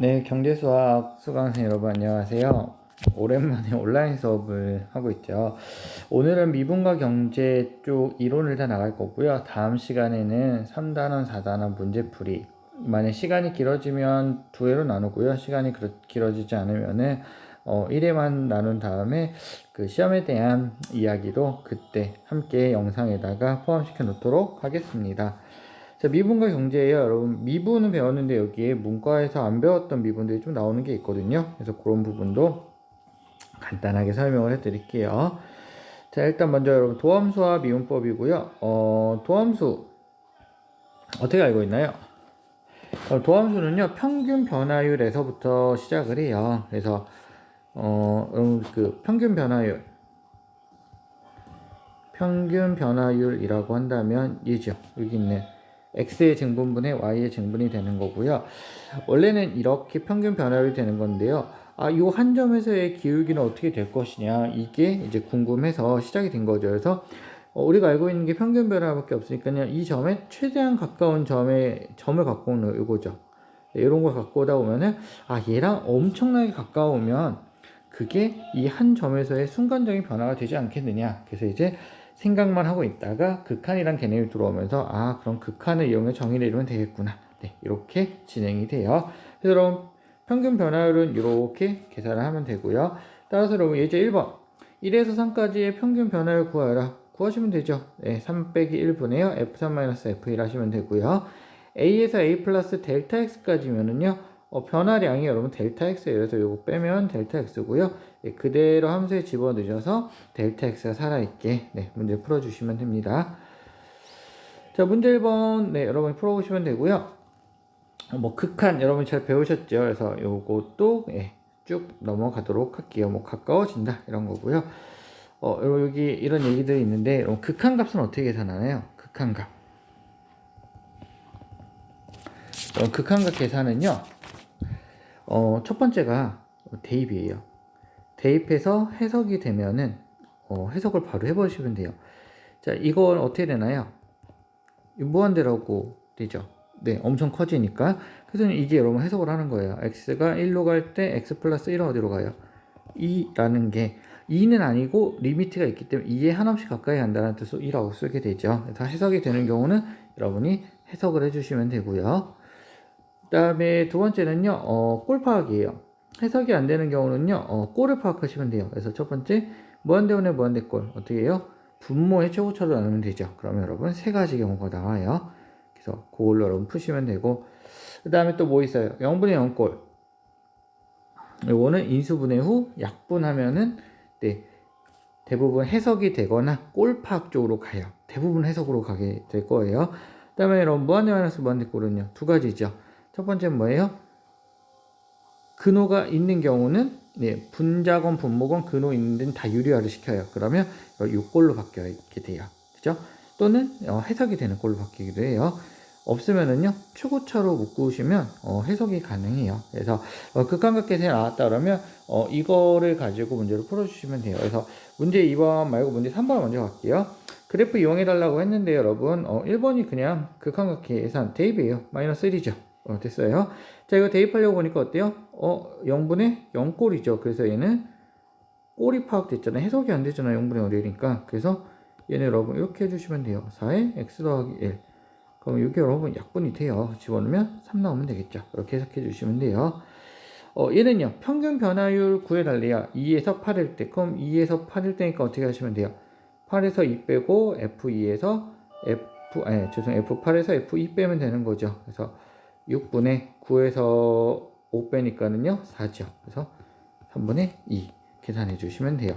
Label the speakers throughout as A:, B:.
A: 네, 경제수학 수강생 여러분 안녕하세요. 오랜만에 온라인 수업을 하고 있죠. 오늘은 미분과 경제 쪽 이론을 다 나갈 거고요. 다음 시간에는 3단원, 4단원 문제풀이. 만약 시간이 길어지면 두 회로 나누고요. 시간이 길어지지 않으면은 1회만 나눈 다음에 그 시험에 대한 이야기도 그때 함께 영상에다가 포함시켜 놓도록 하겠습니다. 자, 미분과 경제예요. 여러분, 미분은 배웠는데 여기에 문과에서 안 배웠던 미분들이 좀 나오는 게 있거든요. 그래서 그런 부분도 간단하게 설명을 해드릴게요. 자, 일단 먼저 여러분 도함수와 미분법이고요. 도함수 어떻게 알고 있나요? 도함수는요, 평균 변화율에서부터 시작을 해요. 그래서 그 평균 변화율이라고 한다면 얘죠. 여기 있는 x의 증분분의 y의 증분이 되는 거고요. 원래는 이렇게 평균 변화율이 되는 건데요. 요 한 점에서의 기울기는 어떻게 될 것이냐, 이게 이제 궁금해서 시작이 된 거죠. 그래서 우리가 알고 있는 게 평균 변화밖에 없으니까요. 이 점에 최대한 가까운 점을 갖고 오는 이거죠. 이런 걸 갖고 오다 보면은 얘랑 엄청나게 가까우면 그게 이 한 점에서의 순간적인 변화가 되지 않겠느냐. 그래서 이제 생각만 하고 있다가 극한이란 개념이 들어오면서 그럼 극한을 이용해 정의를 이루면 되겠구나. 네, 이렇게 진행이 돼요. 그래서 여러분 평균 변화율은 이렇게 계산을 하면 되고요. 따라서 여러분 예제 1번 1에서 3까지의 평균 변화율 구하라. 구하시면 되죠. 네, 3 빼기 1분의요. F3-F1 하시면 되고요. A에서 A 플러스 델타 X까지면은요. 변화량이 여러분 델타 X예요. 그래서 요거 빼면 델타 X고요. 네, 그대로 함수에 집어넣으셔서 델타 X가 살아있게 문제 풀어주시면 됩니다. 자, 문제 1번 여러분이 풀어보시면 되고요. 극한 여러분이 잘 배우셨죠? 그래서 요것도 쭉 넘어가도록 할게요. 가까워진다 이런 거고요. 여기 이런 얘기들이 있는데 여러분, 극한값은 어떻게 계산하나요? 극한값. 극한값 계산은요. 첫 번째가 대입이에요. 대입해서 해석이 되면은 해석을 바로 해보시면 돼요. 자, 이건 어떻게 되나요? 무한대라고 되죠. 네, 엄청 커지니까. 그래서 이게 여러분 해석을 하는 거예요. x가 1로 갈 때 x 플러스 1은 어디로 가요? 2라는 게 2는 아니고 리미트가 있기 때문에 2에 한없이 가까이 간다는 뜻으로 2라고 쓰게 되죠. 그래서 해석이 되는 경우는 여러분이 해석을 해주시면 되고요. 그 다음에 두 번째는요, 꼴 파악이에요. 해석이 안 되는 경우는요, 꼴을 파악하시면 돼요. 그래서 첫 번째, 무한대분의 무한대꼴. 어떻게 해요? 분모의 최고차로 나누면 되죠. 그러면 여러분 세 가지 경우가 나와요. 그래서 그걸로 여러분 푸시면 되고, 그 다음에 또 뭐 있어요? 0분의 0꼴. 요거는 인수분해 후 약분하면은 대부분 해석이 되거나 꼴 파악 쪽으로 가요. 대부분 해석으로 가게 될 거예요. 그 다음에 여러분 무한대 마이너스 무한대꼴은요, 두 가지죠. 첫 번째는 뭐예요? 근호가 있는 경우는 분자건 분모건 근호 있는 데는 다 유리화를 시켜요. 그러면 이 꼴로 바뀌게 돼요. 그죠? 또는 해석이 되는 꼴로 바뀌기도 해요. 없으면은요, 최고차로 묶으시면 해석이 가능해요. 그래서 극한각 계산이 나왔다 그러면 이거를 가지고 문제를 풀어주시면 돼요. 그래서 문제 2번 말고 문제 3번 먼저 갈게요. 그래프 이용해 달라고 했는데 여러분 1번이 그냥 극한각 계산 대입이에요. 마이너스 1이죠. 됐어요. 자, 이거 대입하려고 보니까 어때요? 0분의 0꼴이죠. 그래서 얘는 꼴이 파악됐잖아요. 해석이 안 되잖아요. 0분의 1이니까. 그래서 얘는 여러분 이렇게 해주시면 돼요. 4에 x 더하기 1. 그럼 이게 여러분 약분이 돼요. 집어넣으면 3 나오면 되겠죠. 이렇게 해석해 주시면 돼요. 얘는요, 평균 변화율 구해달래요. 2에서 8일 때. 그럼 2에서 8일 때니까 어떻게 하시면 돼요? 8에서 2 빼고 F2에서 F8에서 F2 빼면 되는 거죠. 그래서 6분의 9에서 5 빼니까는요 4죠. 그래서 3분의 2 계산해 주시면 돼요.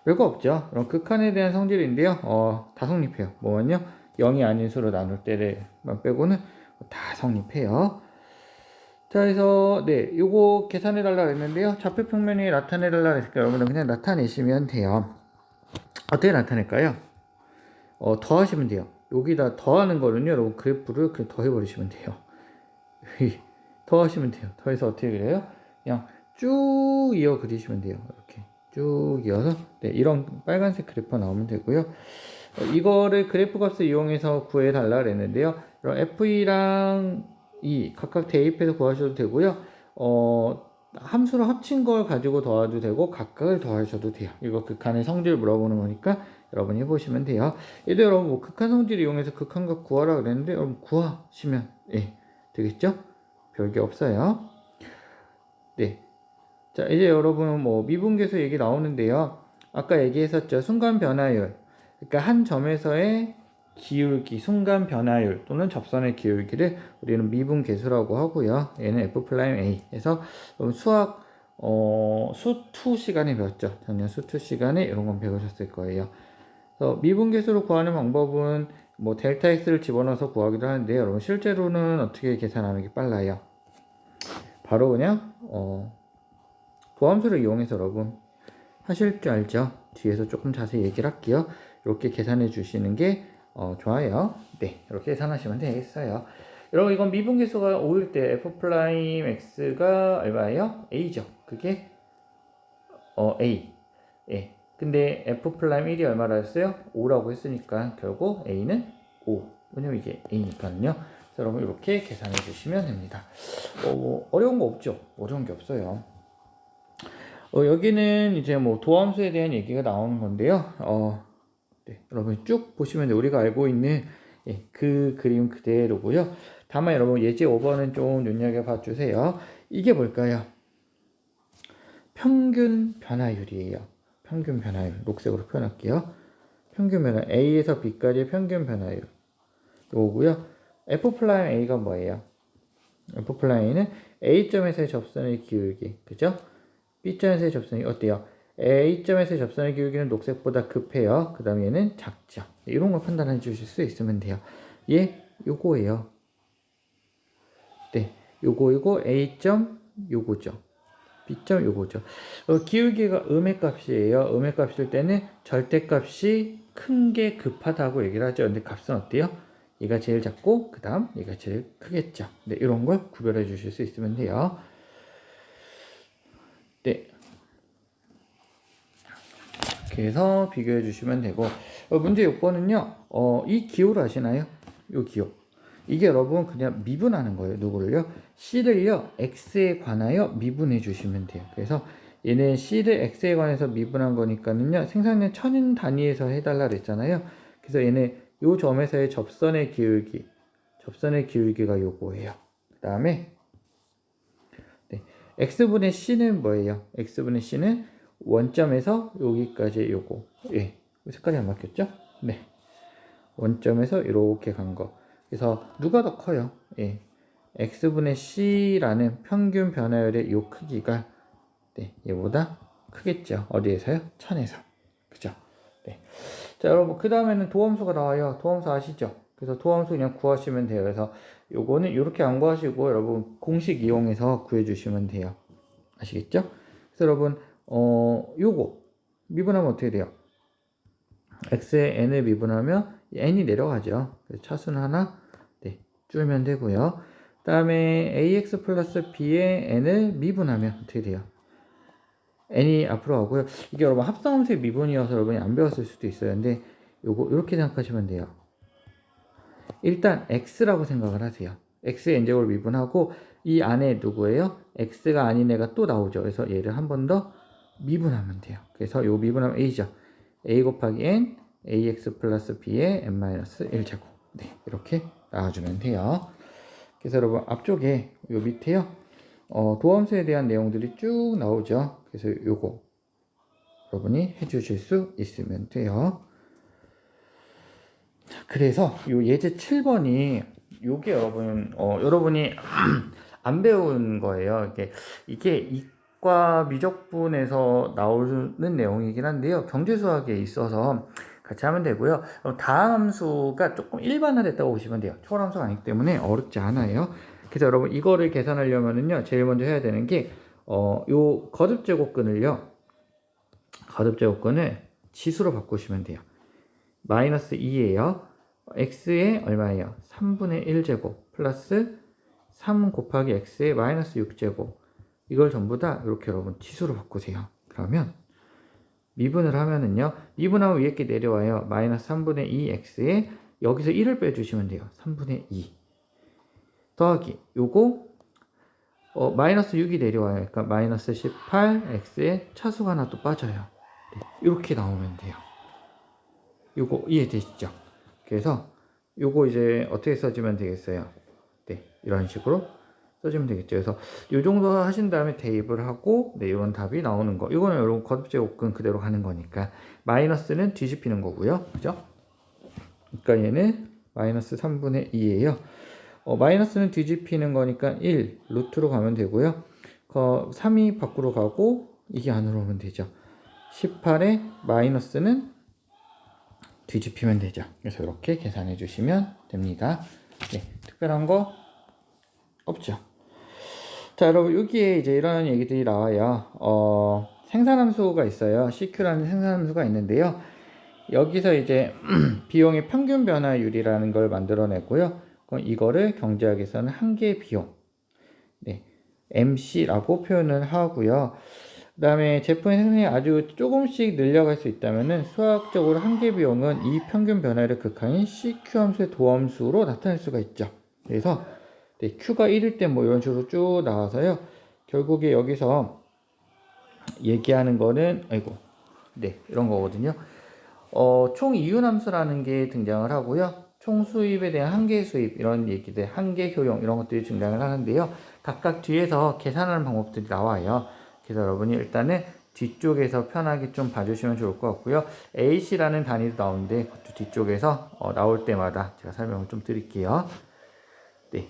A: 별거 없죠. 그럼 극한에 대한 성질인데요. 다 성립해요. 뭐만요? 0이 아닌 수로 나눌 때만 빼고는 다 성립해요. 자, 그래서 요거 계산해 달라고 했는데요. 좌표 평면이 나타내 달라고 했으니까 여러분은 그냥 나타내시면 돼요. 어떻게 나타낼까요? 더하시면 돼요. 여기다 더하는 거는요, 여러분 그래프를 그냥 더해버리시면 돼요. 더하시면 돼요. 더해서 어떻게 그려요? 그냥 쭉 이어 그리시면 돼요. 이렇게 쭉 이어서 이런 빨간색 그래프가 나오면 되고요. 이거를 그래프 값을 이용해서 구해달라 그랬는데요. F2랑 2 각각 대입해서 구하셔도 되고요. 함수로 합친 걸 가지고 더해도 되고 각각을 더하셔도 돼요. 이거 극한의 성질 물어보는 거니까 여러분이 해보시면 돼요. 얘도 여러분 뭐 극한 성질 이용해서 극한값 구하라 그랬는데 여러분 구하시면 되겠죠? 별게 없어요. 네. 자, 이제 여러분 뭐 미분계수 얘기 나오는데요. 아까 얘기했었죠. 순간 변화율. 그러니까 한 점에서의 기울기, 순간 변화율 또는 접선의 기울기를 우리는 미분계수라고 하고요. 얘는 F'A에서 수학 수2 시간에 배웠죠. 작년 수2 시간에 이런 건 배우셨을 거예요. 그래서 미분계수로 구하는 방법은 뭐 델타 X를 집어넣어서 구하기도 하는데 여러분 실제로는 어떻게 계산하는 게 빨라요? 바로 그냥 도함수를 이용해서 여러분 하실 줄 알죠? 뒤에서 조금 자세히 얘기를 할게요. 이렇게 계산해 주시는 게 좋아요. 네, 이렇게 계산하시면 되겠어요. 여러분 이건 미분계수가 5일 때 F'X가 얼마예요? A죠. 그게 A. 예. 근데 F'1이 얼마라 했어요? 5라고 했으니까 결국 A는 5. 왜냐면 이게 A니까요. 그래서 여러분 이렇게 계산해 주시면 됩니다. 뭐 어려운 거 없죠? 어려운 게 없어요. 여기는 이제 뭐 도함수에 대한 얘기가 나오는 건데요. 네, 여러분 쭉 보시면 우리가 알고 있는 그 그림 그대로고요. 다만 여러분 예제 5번은 좀 눈여겨봐 주세요. 이게 뭘까요? 평균 변화율이에요. 평균 변화율. 녹색으로 표현할게요. 평균 변화 A에서 B까지의 평균 변화율. 요거고요. F'A가 뭐예요? F'A는 A점에서의 접선의 기울기. 그죠? B점에서의 접선이 어때요? A점에서의 접선의 기울기는 녹색보다 급해요. 그 다음에 얘는 작죠. 이런 걸 판단해 주실 수 있으면 돼요. 요거예요. 네. 요거 A점 요거죠. B점 요거죠. 기울기가 음의 값이에요. 음의 값일 때는 절대값이 큰 게 급하다고 얘기를 하죠. 근데 값은 어때요? 얘가 제일 작고 그 다음 얘가 제일 크겠죠. 네, 이런 걸 구별해 주실 수 있으면 돼요. 네. 그래서 비교해 주시면 되고 문제 6번은요. 이 기호를 아시나요? 이 기호. 이게 여러분 그냥 미분하는 거예요. 누구를요? C를요. X에 관하여 미분해 주시면 돼요. 그래서 얘는 C를 X에 관해서 미분한 거니까는요. 생산량 천 단위에서 해달라 그랬잖아요. 그래서 얘는 요 점에서의 접선의 기울기가 요거예요. 그 다음에 X분의 C는 뭐예요? X분의 C는 원점에서 여기까지 요거. 색깔이 안 바뀌었죠? 네. 원점에서 이렇게 간 거. 그래서 누가 더 커요? X분의 C라는 평균 변화율의 요 크기가 얘보다 크겠죠. 어디에서요? 1000에서. 그죠? 네. 자, 여러분 그 다음에는 도함수가 나와요. 도함수 아시죠? 그래서 도함수 그냥 구하시면 돼요. 그래서 요거는 이렇게 안 구하시고 여러분 공식 이용해서 구해주시면 돼요. 아시겠죠? 그래서 여러분 요거 미분하면 어떻게 돼요? x에 n을 미분하면 n이 내려가죠. 그래서 차수는 하나 줄면 되고요. 그 다음에 ax 플러스 b에 n을 미분하면 어떻게 돼요? n이 앞으로 가고요. 이게 여러분 합성함수의 미분이어서 여러분이 안 배웠을 수도 있어요. 근데 요거 이렇게 생각하시면 돼요. 일단 x라고 생각을 하세요. x의 n제곱을 미분하고 이 안에 누구예요? x가 아닌 애가 또 나오죠. 그래서 얘를 한 번 더 미분하면 돼요. 그래서 요 미분하면 a죠. a 곱하기 n ax 플러스 b의 n-1제곱. 네, 이렇게 나와주면 돼요. 그래서 여러분 앞쪽에 요 밑에요. 도함수에 대한 내용들이 쭉 나오죠. 그래서 요거 여러분이 해주실 수 있으면 돼요. 그래서 요 예제 7번이 요게 여러분이 안 배운 거예요. 이게 이과 미적분에서 나오는 내용이긴 한데요. 경제수학에 있어서 같이 하면 되고요. 다함수가 조금 일반화됐다고 보시면 돼요. 초월함수가 아니기 때문에 어렵지 않아요. 그래서 여러분 이거를 계산하려면은요. 제일 먼저 해야 되는 게 요 거듭제곱근을 지수로 바꾸시면 돼요. 마이너스 2예요. x에 얼마예요? 3분의 1제곱 플러스 3 곱하기 x에 마이너스 6제곱. 이걸 전부 다 이렇게 여러분 지수로 바꾸세요. 그러면 미분을 하면은요. 미분하면 위에 게 내려와요. 마이너스 3분의 2x에 여기서 1을 빼주시면 돼요. 3분의 2 더하기 요거 마이너스 6이 내려와요. 그러니까 마이너스 18, x에 차수가 하나 또 빠져요. 네, 이렇게 나오면 돼요. 요거 이해되시죠? 그래서 요거 이제 어떻게 써주면 되겠어요? 네, 이런 식으로 써주면 되겠죠. 그래서 요 정도 하신 다음에 대입을 하고, 네, 이런 답이 나오는 거. 이거는 여러분 거듭제곱근 그대로 가는 거니까 마이너스는 뒤집히는 거고요. 그죠? 그러니까 얘는 마이너스 3분의 2예요. 마이너스는 뒤집히는 거니까 1 루트로 가면 되고요. 3이 밖으로 가고 이게 안으로 오면 되죠. 18에 마이너스는 뒤집히면 되죠. 그래서 이렇게 계산해 주시면 됩니다. 네, 특별한 거 없죠. 자, 여러분 여기에 이제 이런 얘기들이 나와요. 생산함수가 있어요. CQ라는 생산함수가 있는데요. 여기서 이제 비용의 평균 변화율이라는 걸 만들어냈고요. 그럼 이거를 경제학에서는 한계 비용, 네, MC라고 표현을 하고요. 그 다음에 제품의 생산이 아주 조금씩 늘려갈 수 있다면은 수학적으로 한계 비용은 이 평균 변화율의 극한인 CQ 함수의 도함수로 나타낼 수가 있죠. 그래서 네, Q가 1일 때 뭐 이런 식으로 쭉 나와서요. 결국에 여기서 얘기하는 거는 네, 이런 거거든요. 총 이윤함수라는 게 등장을 하고요. 총 수입에 대한 한계 수입 이런 얘기들, 한계 효용 이런 것들이 등장을 하는데요. 각각 뒤에서 계산하는 방법들이 나와요. 그래서 여러분이 일단은 뒤쪽에서 편하게 좀 봐주시면 좋을 것 같고요. AC라는 단위도 나오는데 그것도 뒤쪽에서 나올 때마다 제가 설명을 좀 드릴게요. 네.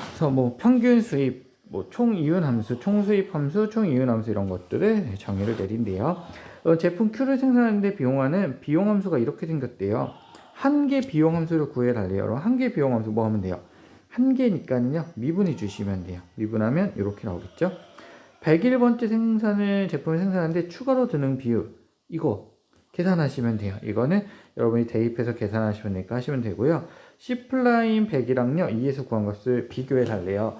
A: 그래서 뭐 평균 수입, 뭐 총 이윤 함수, 총 수입 함수, 총 이윤 함수 이런 것들을 정의를 내린대요. 제품 Q를 생산하는데 비용하는 비용 함수가 이렇게 생겼대요. 한개 비용 함수를 구해달래요. 여러분 한개 비용 함수 뭐 하면 돼요? 한 개니까는요 미분해 주시면 돼요. 미분하면 이렇게 나오겠죠. 101번째 제품을 생산하는데 추가로 드는 비율 이거 계산하시면 돼요. 이거는 여러분이 대입해서 계산하시면 되니까 하시면 되고요. C'100이랑요 2에서 구한 값을 비교해 달래요.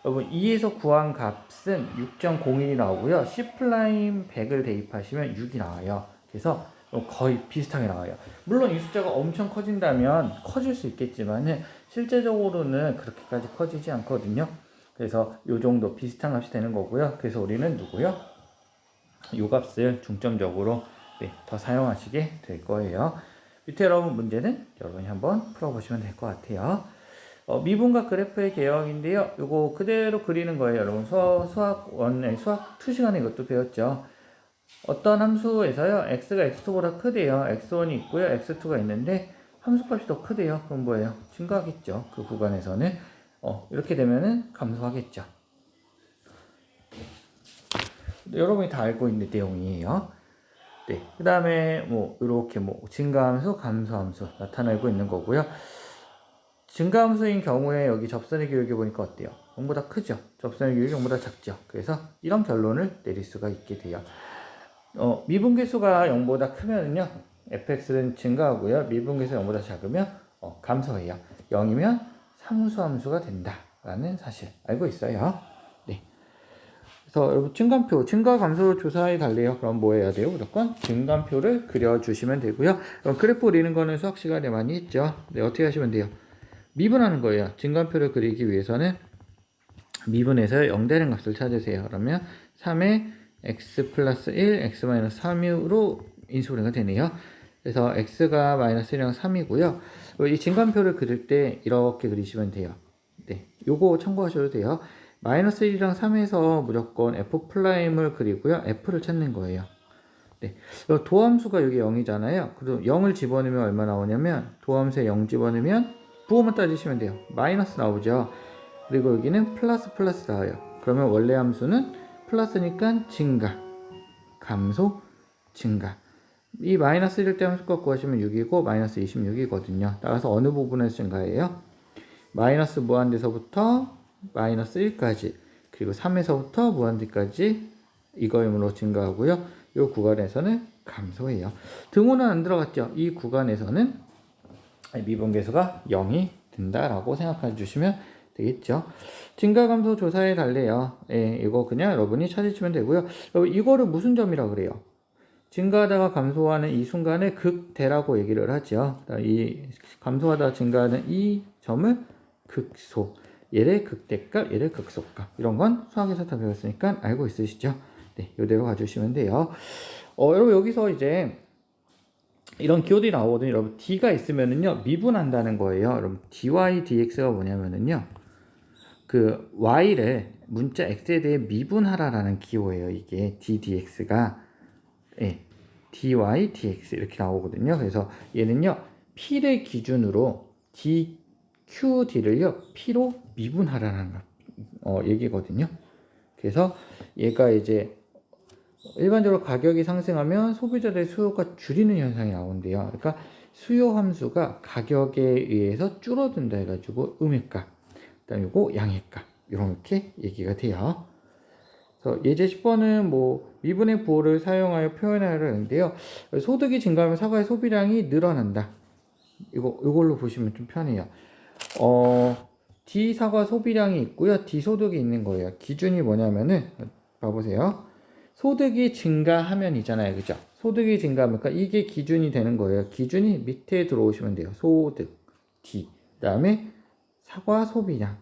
A: 여러분 2에서 구한 값은 6.01이 나오고요. C'100을 대입하시면 6이 나와요. 그래서 거의 비슷하게 나와요. 물론 이 숫자가 엄청 커진다면 커질 수 있겠지만 실제적으로는 그렇게까지 커지지 않거든요. 그래서 이 정도 비슷한 값이 되는 거고요. 그래서 우리는 누구요? 이 값을 중점적으로 더 사용하시게 될 거예요. 밑에 여러분 문제는 여러분이 한번 풀어보시면 될 것 같아요. 미분과 그래프의 개혁인데요. 이거 그대로 그리는 거예요. 여러분 수학 2 시간에 이것도 배웠죠. 어떤 함수에서요. x가 x2보다 크대요. x1이 있고요. x2가 있는데 함수값이 더 크대요. 그럼 뭐예요? 증가하겠죠. 그 구간에서는 이렇게 되면은 감소하겠죠. 여러분이 다 알고 있는 내용이에요. 네. 그 다음에 뭐 이렇게 뭐 증가함수, 감소함수 나타내고 있는 거고요. 증가함수인 경우에 여기 접선의 기울기 보니까 어때요? 0보다 크죠? 접선의 기울기 0보다 작죠? 그래서 이런 결론을 내릴 수가 있게 돼요. 미분계수가 0보다 크면은요, fx는 증가하고요. 미분계수 0보다 작으면 감소해요. 0이면 상수함수가 된다라는 사실 알고 있어요. 네. 그래서 여러분 증감표, 증가 감소를 조사해 달래요. 그럼 뭐 해야 돼요? 무조건 증감표를 그려주시면 되고요. 그럼 그래프 그리는 거는 수학 시간에 많이 했죠. 네, 어떻게 하시면 돼요? 미분하는 거예요. 증감표를 그리기 위해서는 미분에서 0 되는 값을 찾으세요. 그러면 3에 x 플러스 1, x 마이너스 3으로 인수분해가 되네요. 그래서 x가 마이너스 1이랑 3이고요. 이 증감표를 그릴 때 이렇게 그리시면 돼요. 네, 요거 참고하셔도 돼요. 마이너스 1이랑 3에서 무조건 f'을 그리고요. f를 찾는 거예요. 네, 도함수가 여기 0이잖아요. 그리고 0을 집어넣으면 얼마 나오냐면 도함수에 0 집어넣으면 부호만 따지시면 돼요. 마이너스 나오죠. 그리고 여기는 플러스 나와요. 그러면 원래 함수는 플러스니까 증가, 감소, 증가. 이 마이너스 1일 때 함수값 구하시면 6이고 마이너스 26이거든요. 따라서 어느 부분에서 증가해요? 마이너스 무한대서부터 마이너스 1까지 그리고 3에서부터 무한대까지 이거이므로 증가하고요. 이 구간에서는 감소해요. 등호는 안 들어갔죠. 이 구간에서는 미분계수가 0이 된다라고 생각해 주시면 되겠죠. 증가 감소 조사해 달래요. 예, 이거 그냥 여러분이 찾으시면 되고요. 이거를 무슨 점이라 그래요? 증가하다가 감소하는 이 순간을 극대라고 얘기를 하죠. 이 감소하다 증가하는 이 점을 극소. 얘를 극대값, 얘를 극소값. 이런 건 수학에서 다 배웠으니까 알고 있으시죠? 네, 이대로 가주시면 돼요. 여러분 여기서 이제 이런 기호들이 나오거든요. 여러분 d가 있으면은요 미분한다는 거예요. 여러분 dy dx가 뭐냐면은요 그 y를 문자 x에 대해 미분하라라는 기호예요. 이게 d dx가 예, dy dx 이렇게 나오거든요. 그래서 얘는요 p를 기준으로 dqd를요 p로 미분하라는 얘기거든요. 그래서 얘가 이제 일반적으로 가격이 상승하면 소비자들의 수요가 줄이는 현상이 나온대요. 그러니까 수요 함수가 가격에 의해서 줄어든다 해가지고 음액값, 그다음에 이거 양액값 이렇게 얘기가 돼요. 그래서 예제 10번은 뭐 미분의 부호를 사용하여 표현하려는데요. 소득이 증가하면 사과의 소비량이 늘어난다. 이걸로 보시면 좀 편해요. D 사과 소비량이 있고요. D 소득이 있는 거예요. 기준이 뭐냐면은 봐보세요. 소득이 증가하면이잖아요. 그죠? 소득이 증가하면 이게 기준이 되는 거예요. 기준이 밑에 들어오시면 돼요. 소득 D. 그다음에 사과 소비량.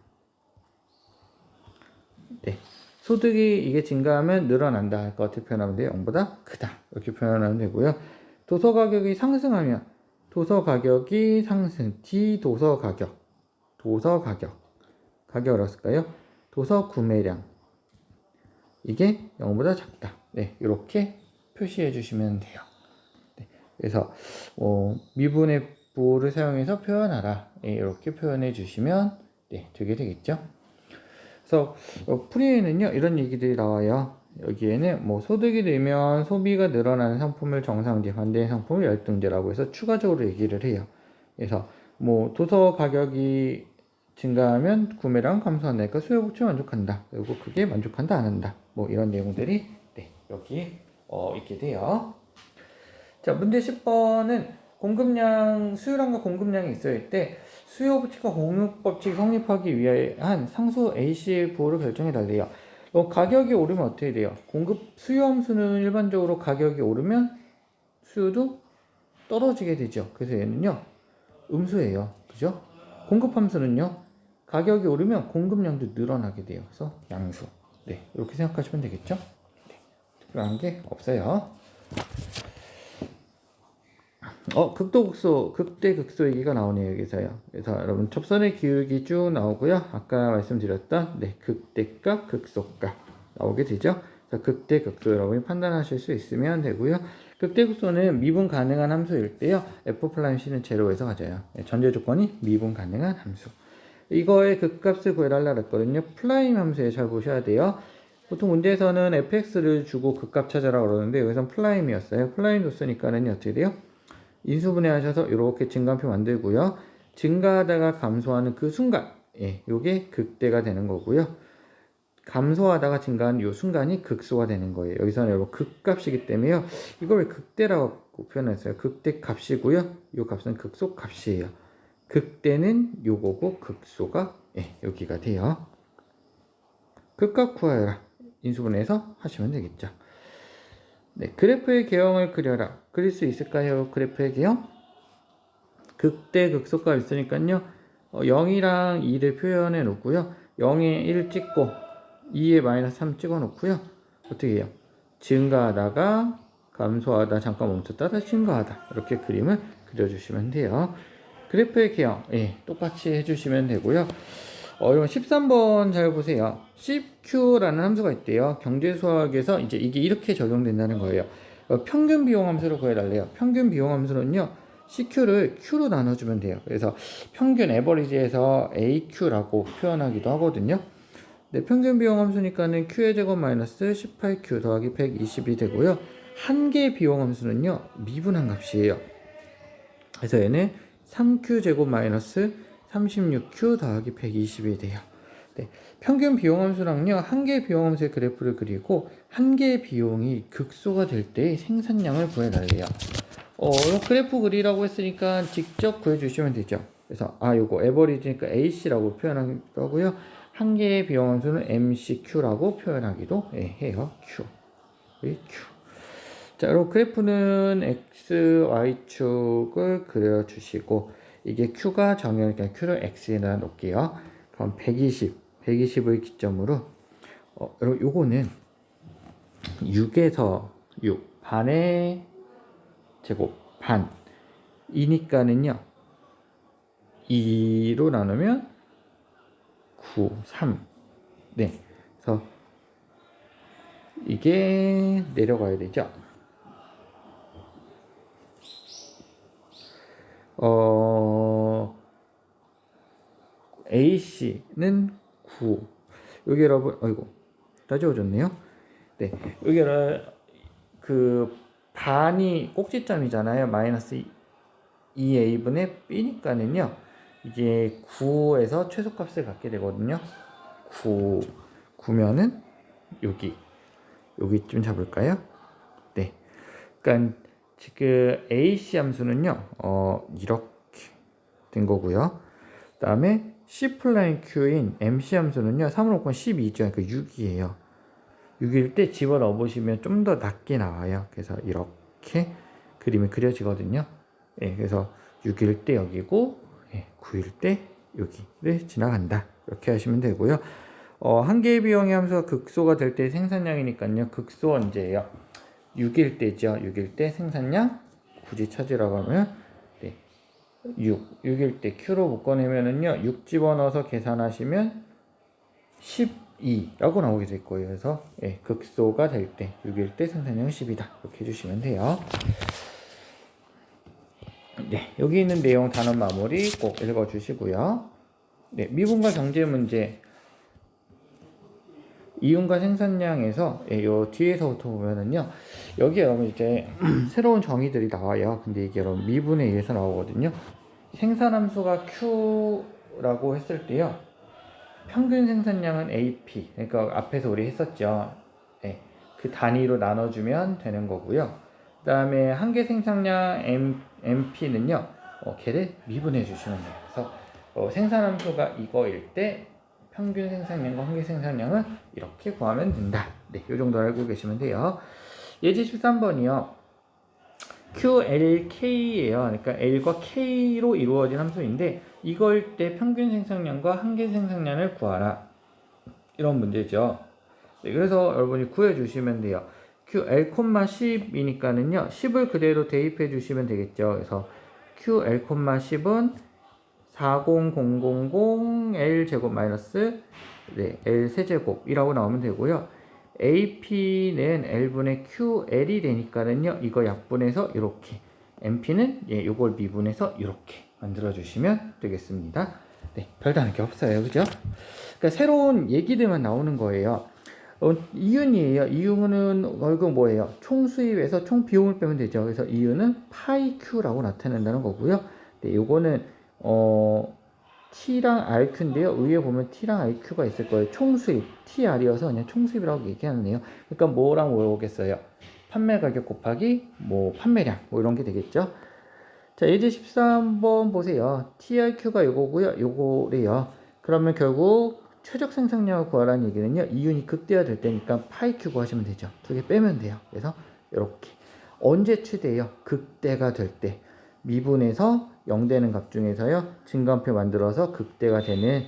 A: 네. 소득이 이게 증가하면 늘어난다 할 것 같이 표현하면 돼요. 0보다 크다. 이렇게 표현하면 되고요. 도서 가격이 상승하면 도서 가격이 상승. D 도서 가격. 도서 가격. 가격을 했을까요? 도서 구매량. 이게 0보다 작다. 네, 이렇게 표시해 주시면 돼요. 네, 그래서 미분의 부호를 사용해서 표현하라. 네, 이렇게 표현해 주시면 네, 되게 되겠죠. 그래서 풀이에는요 이런 얘기들이 나와요. 여기에는 뭐 소득이 늘면 소비가 늘어나는 상품을 정상지, 반대의 상품을 열등제라고 해서 추가적으로 얘기를 해요. 그래서 뭐 도서 가격이 증가하면 구매량 감소한다니까 수요 복지에 만족한다. 그리고 그게 만족한다 안 한다. 뭐 이런 내용들이 네, 여기 있게 돼요. 자, 문제 10번은 공급량, 수요량과 공급량이 있어야 할 때 수요 법칙과 공급 법칙 성립하기 위한 상수 A씨의 부호를 결정해 달래요. 가격이 오르면 어떻게 돼요? 수요 함수는 일반적으로 가격이 오르면 수요도 떨어지게 되죠. 그래서 얘는요 음수예요. 그죠? 공급 함수는요 가격이 오르면 공급량도 늘어나게 돼요. 그래서 양수. 네, 이렇게 생각하시면 되겠죠? 네, 특별한 게 없어요. 극도극소, 극대극소 얘기가 나오네요, 여기서요. 그래서 여러분, 첩선의 기울기 쭉 나오고요. 아까 말씀드렸던, 네, 극대값, 극소값 나오게 되죠. 그래서 극대극소 여러분이 판단하실 수 있으면 되고요. 극대극소는 미분 가능한 함수일 때요. F'C는 제로에서 가져요. 전제 조건이 미분 가능한 함수. 이거의 극값을 구해달라 그랬거든요. 플라임 함수에 잘 보셔야 돼요. 보통 문제에서는 fx를 주고 극값 찾아라 그러는데 여기선 플라임이었어요. 플라임 줬으니까는 어떻게 돼요? 인수분해 하셔서 이렇게 증가표 만들고요. 증가하다가 감소하는 그 순간, 예, 요게 극대가 되는 거고요. 감소하다가 증가하는 요 순간이 극소가 되는 거예요. 여기서는 여러분 극값이기 때문에요. 이걸 왜 극대라고 표현했어요? 극대 값이고요. 요 값은 극소 값이에요. 극대는 요거고 극소가 예, 여기가 돼요. 극값 구하여라. 인수분해해서 하시면 되겠죠. 네, 그래프의 개형을 그려라. 그릴 수 있을까요? 그래프의 개형? 극대 극소가 있으니까요. 0이랑 2를 표현해 놓고요. 0에 1 찍고 2에 마이너스 3 찍어 놓고요. 어떻게 해요? 증가하다가 감소하다 잠깐 멈췄다 다시 증가하다 이렇게 그림을 그려주시면 돼요. 그래프의 개형 예, 똑같이 해주시면 되고요. 여러분 13번 잘 보세요. CQ라는 함수가 있대요. 경제수학에서 이제 이게 이렇게 적용된다는 거예요. 평균 비용 함수를 구해달래요. 평균 비용 함수는요. CQ를 Q로 나눠주면 돼요. 그래서 평균 에버리지에서 AQ라고 표현하기도 하거든요. 네, 평균 비용 함수니까는 Q의 제곱 마이너스 18Q 더하기 120이 되고요. 한 개의 비용 함수는요. 미분한 값이에요. 그래서 얘는 3Q 제곱 마이너스 36Q 더하기 120이 돼요. 네, 평균 비용 함수랑요. 한 개의 비용 함수의 그래프를 그리고 한 개의 비용이 극소가 될 때 생산량을 구해달래요. 그래프 그리라고 했으니까 직접 구해주시면 되죠. 그래서 요거 에버리지니까 AC라고 표현하기도 하고요. 한 개의 비용 함수는 MCQ라고 표현하기도 해요. Q. 자, 그리고 그래프는 X, Y축을 그려주시고 이게 Q가 정의니까 Q를 X에다 놓을게요. 그럼 120을 기점으로 여러분 요거는 6에서 6 반의 제곱 반이니까는요 2로 나누면 9, 3. 네. 그래서 이게 내려가야 되죠. AC는 9. 여기 여러분, 어이구, 따져줬네요. 네. 여기 그 반이 꼭지점이잖아요. 마이너스 2a분의 b니까는요. 이게 9에서 최소값을 갖게 되거든요. 9면은 여기쯤 잡을까요? 네. 그러니까 지금 AC 함수는요. 이렇게 된 거고요. 그다음에 C'Q인 MC 함수는요. 3으로 곱하면 12죠. 그러니까 6이에요. 6일 때 집어넣어 보시면 좀 더 낮게 나와요. 그래서 이렇게 그림이 그려지거든요. 예, 그래서 6일 때 여기고 9일 때 여기를 지나간다. 이렇게 하시면 되고요. 한 개의 비용의 함수가 극소가 될 때 생산량이니까요. 극소 언제예요? 6일 때죠. 6일 때 생산량 굳이 찾으라고 하면 6일 때 Q로 묶어내면은요. 6 집어넣어서 계산하시면 12라고 나오게 될 거예요. 그래서 극소가 될 때 6일 때 생산량은 10이다. 이렇게 해주시면 돼요. 네, 여기 있는 내용 단원 마무리 꼭 읽어주시고요. 네, 미분과 경제 문제 이윤과 생산량에서 요 뒤에서부터 보면은요. 여기 여러분 이제 새로운 정의들이 나와요. 근데 이게 여러분 미분에 의해서 나오거든요. 생산함수가 Q라고 했을 때요. 평균 생산량은 AP. 그러니까 앞에서 우리 했었죠. 그 단위로 나눠주면 되는 거고요. 그 다음에 한계 생산량 MP는요. 걔를 미분해 주시면 돼요. 그래서 생산함수가 이거일 때 평균 생산량과 한계 생산량은 이렇게 구하면 된다. 네, 이 정도 알고 계시면 돼요. 예제 13번이요. QLK예요. 그러니까 L과 K로 이루어진 함수인데 이거일 때 평균 생산량과 한계 생산량을 구하라. 이런 문제죠. 네, 그래서 여러분이 구해 주시면 돼요. QL,10이니까는요. 10을 그대로 대입해 주시면 되겠죠. 그래서 QL,10은 40000 L 제곱 마이너스 L 세제곱이라고 나오면 되고요. AP는 L분의 QL이 되니까는요. 이거 약분해서 이렇게 MP는 요걸 미분해서 이렇게 만들어 주시면 되겠습니다. 네, 별다른 게 없어요. 그죠? 그러니까 새로운 얘기들만 나오는 거예요. 이윤이에요. 이윤은 이거 뭐예요? 총 수입에서 총 비용을 빼면 되죠. 그래서 이윤은 파이 Q라고 나타낸다는 거고요. 네, 요거는 T랑 RQ인데요. 위에 보면 T랑 RQ가 있을 거예요. 총수입, TR이어서 그냥 총수입이라고 얘기하네요. 그러니까 뭐랑 뭐 오겠어요? 판매 가격 곱하기 뭐 판매량 뭐 이런 게 되겠죠. 자, 예제 13번 보세요. TRQ가 요거고요. 요거래요. 그러면 결국 최적 생산량을 구하라는 얘기는요. 이윤이 극대화될 때니까 파이 Q 구하시면 되죠. 두 개 빼면 돼요. 그래서 이렇게 언제 최대예요? 극대가 될 때. 미분에서 0 되는 값 중에서요. 증가함표 만들어서 극대가 되는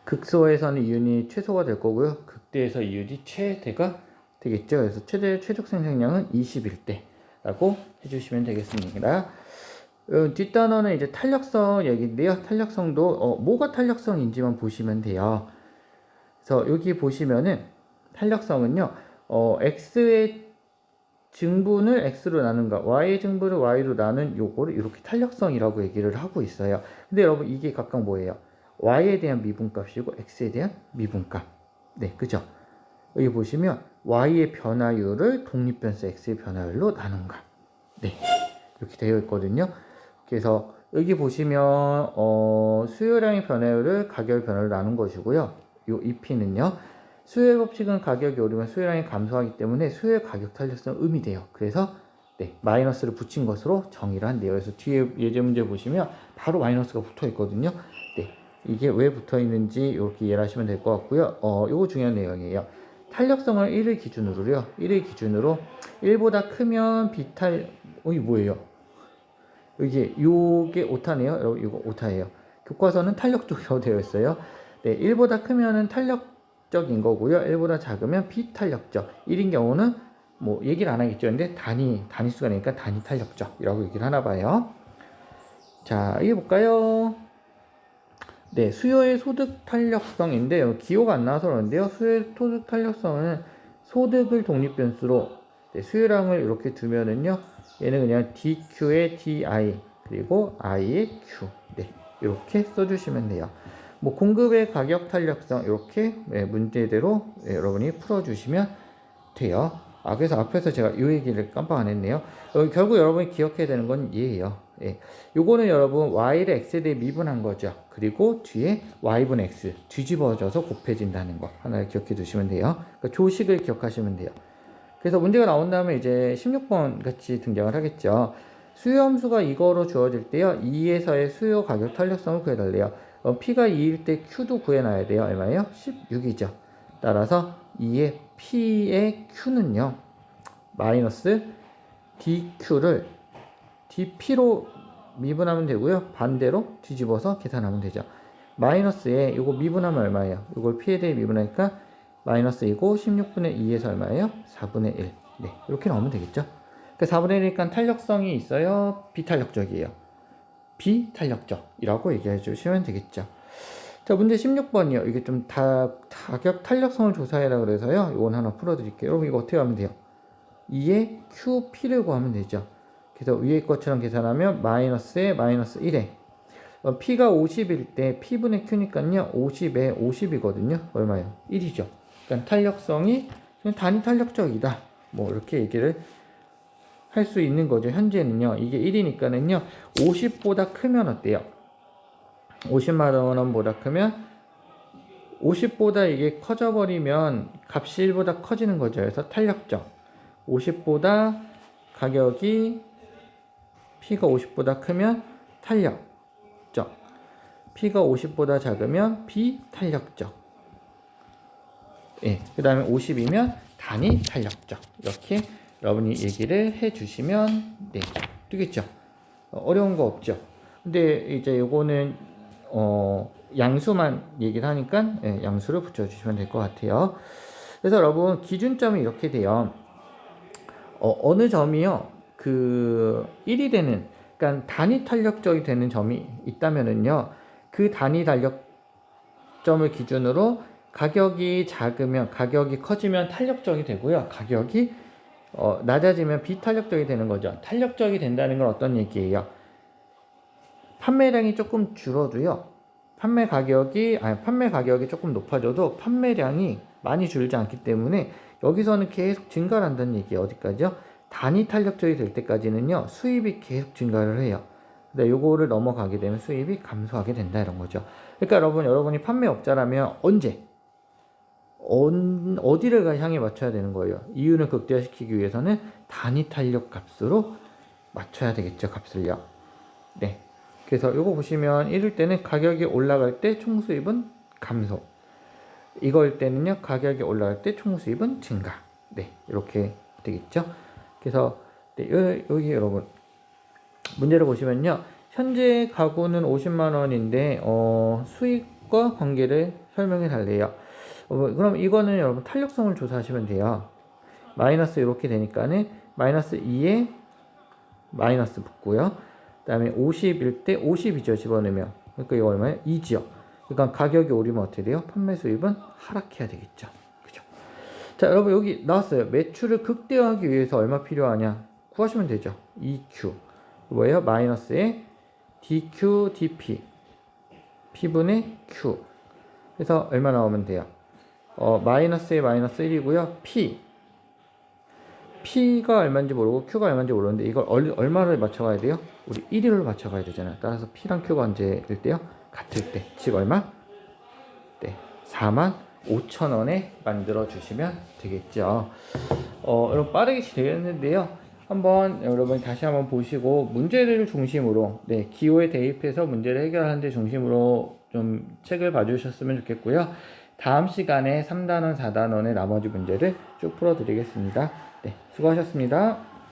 A: 극소에서는 이윤이 최소가 될 거고요. 극대에서 이윤이 최대가 되겠죠. 그래서 최적 생산량은 20일 해주시면 되겠습니다. 뒷단어는 이제 탄력성 얘기인데요. 탄력성도 뭐가 탄력성인지만 보시면 돼요. 그래서 여기 보시면은 탄력성은요. x의 증분을 x로 나눈 것, y의 증분을 y로 나눈 요거를 이렇게 탄력성이라고 얘기를 하고 있어요. 근데 여러분 이게 각각 뭐예요? y에 대한 미분값이고 x에 대한 미분값. 네, 그죠? 여기 보시면 y의 변화율을 독립변수 x의 변화율로 나눈 것. 네, 이렇게 되어 있거든요. 그래서 여기 보시면 수요량의 변화율을 가격 변화율로 나눈 것이고요. 요 EP는요. 수요의 법칙은 가격이 오르면 수요량이 감소하기 때문에 수요의 가격 탄력성 의미돼요. 그래서 마이너스를 붙인 것으로 정의를 한대요. 그래서 뒤에 예제 문제 보시면 바로 마이너스가 붙어 있거든요. 네, 이게 왜 붙어 있는지 이렇게 이해를 하시면 될 것 같고요. 요거 중요한 내용이에요. 탄력성을 1을 기준으로요. 1을 기준으로 1보다 크면 비탄 이게 뭐예요? 요게 오타네요. 여러분 이거 오타예요. 교과서는 탄력적이라고 되어 있어요. 네, 1보다 크면은 탄력적인 거고요. 1보다 작으면 비탄력적. 1인 경우는 뭐 얘기를 안 하겠죠. 근데 단위수가 되니까 단위 탄력적이라고 얘기를 하나 봐요. 자, 이게 볼까요? 네, 수요의 소득 탄력성인데요. 기호가 안 나와서 그러는데요. 수요의 소득 탄력성은 소득을 독립변수로 네, 수요량을 이렇게 두면은요. 얘는 그냥 DQ의 DI 그리고 I의 Q. 네, 이렇게 써주시면 돼요. 뭐 공급의 가격 탄력성 이렇게 네, 문제대로 네, 여러분이 풀어주시면 돼요. 그래서 앞에서 제가 이 얘기를 깜빡 안 했네요. 결국 여러분이 기억해야 되는 건 얘예요. 예. 요거는 여러분 y를 x에 대해 미분한 거죠. 그리고 뒤에 y분의 x 뒤집어져서 곱해진다는 거 하나를 기억해 두시면 돼요. 그러니까 조식을 기억하시면 돼요. 그래서 문제가 나온 다음에 이제 16번 같이 등장을 하겠죠. 수요 함수가 이거로 주어질 때요. 2에서의 수요 가격 탄력성을 구해달래요. P가 2일 때 Q도 구해놔야 돼요. 얼마예요? 16이죠. 따라서 2의 P의 Q는요. 마이너스 DQ를 DP로 미분하면 되고요. 반대로 뒤집어서 계산하면 되죠. 마이너스에 이거 미분하면 얼마예요? 이걸 P에 대해 미분하니까 마이너스이고 16분의 2에서 얼마예요? 4분의 1. 네, 이렇게 나오면 되겠죠. 그러니까 4분의 1이니까 탄력성이 있어요? 비탄력적이에요? 비탄력적이라고 얘기해 주시면 되겠죠. 자, 문제 16번이요. 이게 좀 가격 탄력성을 조사해라 그래서요. 이건 하나 풀어드릴게요. 여러분 이거 어떻게 하면 돼요? 2의 QP를 구하면 되죠. 그래서 위에 것처럼 계산하면 마이너스에 마이너스 1에 P가 50일 때 P분의 Q니까요. 50에 50이거든요. 얼마예요? 1이죠. 그러니까 탄력성이 단위 탄력적이다. 뭐 이렇게 얘기를 할 수 있는 거죠. 현재는요. 이게 1이니까는요. 50보다 크면 어때요? 50만 원보다 크면 50보다 이게 커져버리면 값이 1보다 커지는 거죠. 그래서 탄력적. 50보다 가격이 P가 50보다 크면 탄력적. P가 50보다 작으면 비탄력적. 예, 그 다음에 50이면 단위 탄력적. 이렇게 여러분이 얘기를 해주시면 네, 되겠죠. 어려운 거 없죠. 근데 이제 요거는 양수만 얘기를 하니까 예, 양수를 붙여주시면 될 것 같아요. 그래서 여러분 기준점이 이렇게 돼요. 어느 점이요 그 1이 되는 그러니까 단위 탄력적이 되는 점이 있다면은요 그 단위 탄력점을 기준으로 가격이 작으면 가격이 커지면 탄력적이 되고요 가격이 낮아지면 비탄력적이 되는 거죠. 탄력적이 된다는 건 어떤 얘기예요? 판매량이 조금 줄어도요. 판매 가격이 조금 높아져도 판매량이 많이 줄지 않기 때문에 여기서는 계속 증가를 한다는 얘기예요. 어디까지요? 단위 탄력적이 될 때까지는요. 수입이 계속 증가를 해요. 근데 요거를 넘어가게 되면 수입이 감소하게 된다 이런 거죠. 그러니까 여러분이 판매업자라면 어디를 향해 맞춰야 되는 거예요? 이윤을 극대화시키기 위해서는 단위 탄력 값으로 맞춰야 되겠죠. 값을요. 네. 그래서 이거 보시면 이럴 때는 가격이 올라갈 때 총수입은 감소. 이걸 때는요. 가격이 올라갈 때 총수입은 증가. 네. 이렇게 되겠죠. 그래서 네, 여기 여러분 문제를 보시면요. 현재 가구는 50만 원인데 수익과 관계를 설명해 달래요. 그럼 이거는 여러분 탄력성을 조사하시면 돼요. 마이너스 이렇게 되니까는 마이너스 2에 마이너스 붙고요. 그 다음에 50일 때 50이죠. 집어넣으면. 그러니까 이거 얼마예요? 2죠. 그러니까 가격이 오르면 어떻게 돼요? 판매 수입은 하락해야 되겠죠. 그죠? 자, 여러분 여기 나왔어요. 매출을 극대화하기 위해서 얼마 필요하냐? 구하시면 되죠. EQ. 뭐예요? 마이너스에 DQ, DP. P분의 Q. 그래서 얼마 나오면 돼요? 마이너스에 마이너스 1이고요. P가 얼마인지 모르고 Q가 얼마인지 모르는데 이걸 얼마를 맞춰가야 돼요? 우리 1위로 맞춰가야 되잖아요. 따라서 P랑 Q가 언제일 때요? 같을 때. 즉 얼마? 네, 45,000원에 만들어 주시면 되겠죠. 여러분 빠르게 되겠는데요. 한번 여러분 다시 한번 보시고 문제를 중심으로 네, 기호에 대입해서 문제를 해결하는 데 중심으로 좀 책을 봐주셨으면 좋겠고요. 다음 시간에 3단원, 4단원의 나머지 문제를 쭉 풀어드리겠습니다. 네, 수고하셨습니다.